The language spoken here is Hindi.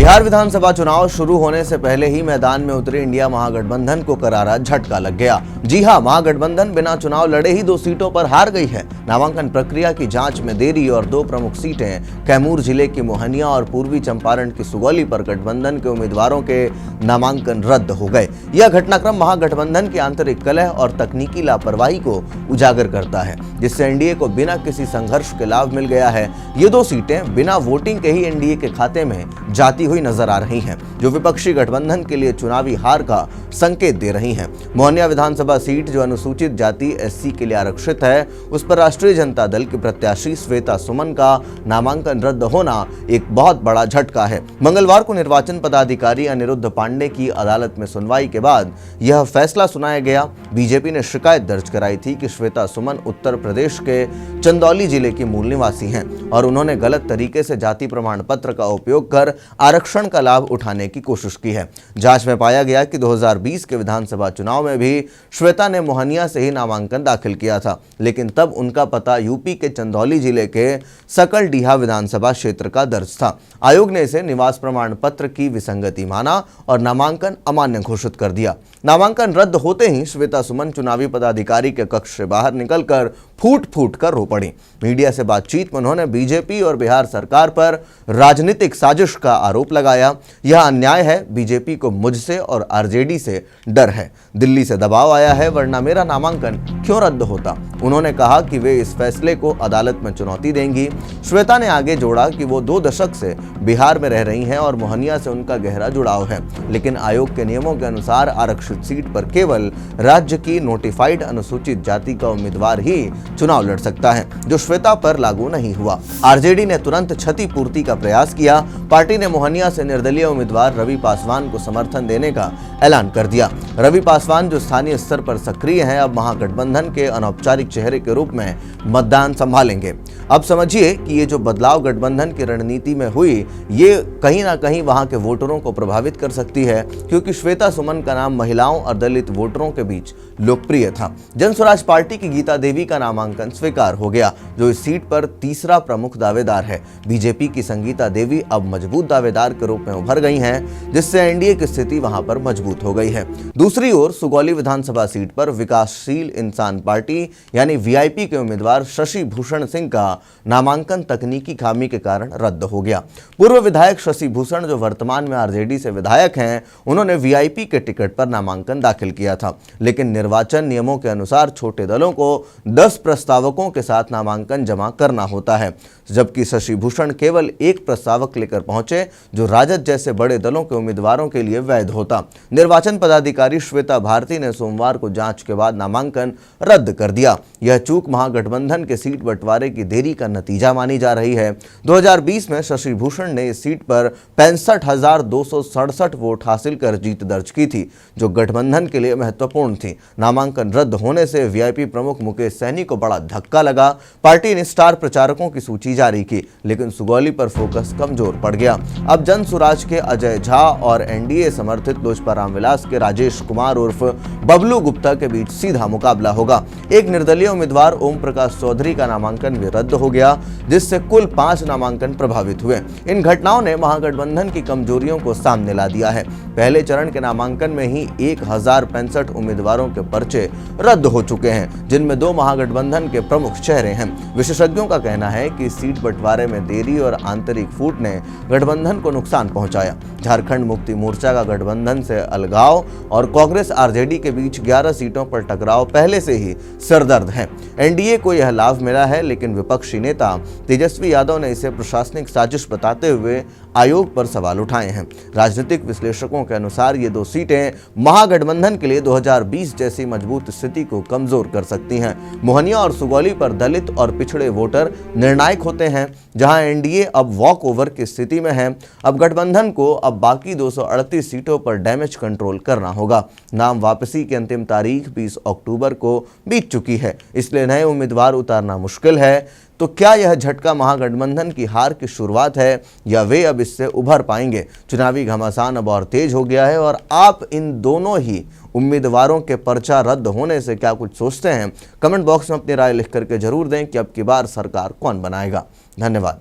बिहार विधानसभा चुनाव शुरू होने से पहले ही मैदान में उतरे इंडिया महागठबंधन को करारा झटका लग गया। जी हां, महागठबंधन बिना चुनाव लड़े ही 2 सीटों पर हार गई है। नामांकन प्रक्रिया की जांच में देरी और 2 प्रमुख सीटें कैमूर जिले की मोहनिया और पूर्वी चंपारण की सुगौली पर गठबंधन के उम्मीदवारों के नामांकन रद्द हो गए। यह घटनाक्रम महागठबंधन की आंतरिक कलह और तकनीकी लापरवाही को उजागर करता है, जिससे एनडीए को बिना किसी संघर्ष के लाभ मिल गया है। ये 2 सीटें बिना वोटिंग के ही एनडीए के खाते में जाती हुई नजर आ रही हैं, जो विपक्षी गठबंधन के लिए चुनावी हार का संकेत दे रही हैं। मोहनिया विधानसभा सीट जो अनुसूचित जाति एससी के लिए आरक्षित है, उस पर राष्ट्रीय जनता दल की प्रत्याशी श्वेता सुमन का नामांकन रद्द होना एक बहुत बड़ा झटका है। मंगलवार को निर्वाचन पदाधिकारी अनिरुद्ध पांडे की अदालत में सुनवाई के बाद यह फैसला सुनाया गया। बीजेपी ने शिकायत दर्ज कराई थी कि श्वेता सुमन उत्तर प्रदेश के चंदौली जिले की मूल निवासी हैं और उन्होंने गलत तरीके से जाति प्रमाण पत्र का उपयोग कर आरक्षण का लाभ उठाने की कोशिश की है। जांच में पाया गया कि 2020 के विधानसभा चुनाव में भी श्वेता ने मोहनिया से ही नामांकन दाखिल किया था, लेकिन तब उनका पता यूपी के चंदौली जिले के सकलडीहा विधानसभा क्षेत्र का दर्ज था। आयोग ने इसे निवास प्रमाण पत्र की विसंगति माना और नामांकन अमान्य घोषित कर दिया। नामांकन रद्द होते ही श्वेता सुमन चुनावी पदाधिकारी के कक्ष से बाहर निकलकर फूट फूट कर रो पड़ी। मीडिया से बातचीत में उन्होंने बीजेपी और बिहार सरकार पर राजनीतिक साजिश का आरोप लगाया। यह अन्याय है, बीजेपी को मुझसे और आरजेडी से डर है, दिल्ली से दबाव आया है, वरना मेरा नामांकन क्यों रद्द होता। उन्होंने कहा कि वे इस फैसले को अदालत में चुनौती देंगी। श्वेता ने आगे जोड़ा कि वो 2 दशक से बिहार में रह रही हैं और मोहनिया से उनका गहरा जुड़ाव है, लेकिन आयोग के नियमों के अनुसार आरक्षित सीट पर केवल राज्य की नोटिफाइड अनुसूचित जाति का उम्मीदवार ही चुनाव लड़ सकता है, जो श्वेता पर लागू नहीं हुआ। आरजेडी ने तुरंत क्षतिपूर्ति का प्रयास किया। पार्टी ने मोहनिया से निर्दलीय उम्मीदवार रवि पासवान को समर्थन देने का ऐलान कर दिया। रवि पासवान, जो स्थानीय स्तर पर सक्रिय हैं, अब महागठबंधन के अनौपचारिक चेहरे के रूप में मतदान संभालेंगे। अब समझिए कि ये जो बदलाव गठबंधन की रणनीति में हुई, ये कहीं ना कहीं वहां के वोटरों को प्रभावित कर सकती है, क्योंकि श्वेता सुमन का नाम महिलाओं और दलित वोटरों के बीच लोकप्रिय था। जन स्वराज पार्टी की गीता देवी का नामांकन स्वीकार हो गया, जो इस सीट पर तीसरा प्रमुख दावेदार है। बीजेपी की संगीता देवी अब मजबूत दावेदार के रूप में उभर गई हैं, जिससे एनडीए की स्थिति वहां पर मजबूत हो गई है। दूसरी ओर सुगौली विधानसभा सीट पर विकासशील इंसान पार्टी यानी वीआईपी के उम्मीदवार शशि भूषण सिंह का नामांकन तकनीकी खामी के कारण रद्द हो गया। पूर्व विधायक शशि भूषण, जो वर्तमान में आरजेडी से विधायक हैं, उन्होंने वीआईपी के टिकट पर नामांकन दाखिल किया था, लेकिन निर्वाचन नियमों के अनुसार छोटे दलों को 10 प्रस्तावकों के साथ नामांकन जमा करना होता है, जबकि शशि भूषण केवल 1 प्रस्तावक लेकर पहुंचे, जो राजद जैसे बड़े दलों के उम्मीदवारों के लिए वैध होता। निर्वाचन पदाधिकारी श्वेता भारती ने सोमवार को जांच के बाद नामांकन रद्द कर दिया। यह चूक महागठबंधन के सीट बंटवारे की देरी का नतीजा मानी जा रही है। 2020 में शशि भूषण ने इस सीट पर 65,267 वोट हासिल कर जीत दर्ज की थी, जो गठबंधन के लिए महत्वपूर्ण थी। नामांकन रद्द होने से वीआईपी प्रमुख मुकेश सैनी को बड़ा धक्का लगा। पार्टी ने स्टार प्रचारकों की सूची जारी की, लेकिन सुगौली पर फोकस कमजोर पड़ गया। अब जन स्वराज के अजय झा और एनडीए समर्थित लोजपा रामविलास के राजेश कुमार उर्फ बबलू गुप्ता के बीच सीधा मुकाबला होगा। एक निर्दलीय उम्मीदवार ओम प्रकाश चौधरी का नामांकन भी रद्द हो गया, जिससे कुल 5 नामांकन प्रभावित हुए। इन घटनाओं ने महागठबंधन की कमजोरियों को सामने ला दिया है। पहले चरण के नामांकन में ही 1065 उम्मीदवारों के पर्चे रद्द हो चुके हैं, जिनमें 2 महागठबंधन के प्रमुख चेहरे हैं। विशेषज्ञों का कहना है कि सीट बंटवारे में देरी और आंतरिक फूट ने गठबंधन को नुकसान पहुंचाया। झारखंड मुक्ति मोर्चा का गठबंधन से अलगाव और कांग्रेस आरजेडी के बीच 11 सीटों पर टकराव पहले से ही सरदर्द है। एनडीए को यह लाभ मिला है, लेकिन विपक्षी नेता तेजस्वी यादव ने इसे प्रशासनिक साजिश बताते हुए आयोग पर सवाल उठाए हैं। राजनीतिक विश्लेषकों के अनुसार ये 2 सीटें महागठबंधन के लिए 2020 जैसी मजबूत स्थिति को कमजोर कर सकती हैं। मोहनिया और सुगौली पर दलित और पिछड़े वोटर निर्णायक होते हैं, जहां एनडीए अब वॉक ओवर की स्थिति में है। अब गठबंधन को अब बाकी 238 सीटों पर डैमेज कंट्रोल करना होगा। नाम वापसी की अंतिम तारीख 20 अक्टूबर को बीत चुकी है, इसलिए नए उम्मीदवार उतारना मुश्किल है। तो क्या यह झटका महागठबंधन की हार की शुरुआत है, या वे अब इससे उभर पाएंगे? चुनावी घमासान अब और तेज हो गया है और आप इन दोनों ही उम्मीदवारों के पर्चा रद्द होने से क्या कुछ सोचते हैं? कमेंट बॉक्स में अपनी राय लिख करके जरूर दें कि अब की बार सरकार कौन बनाएगा। धन्यवाद।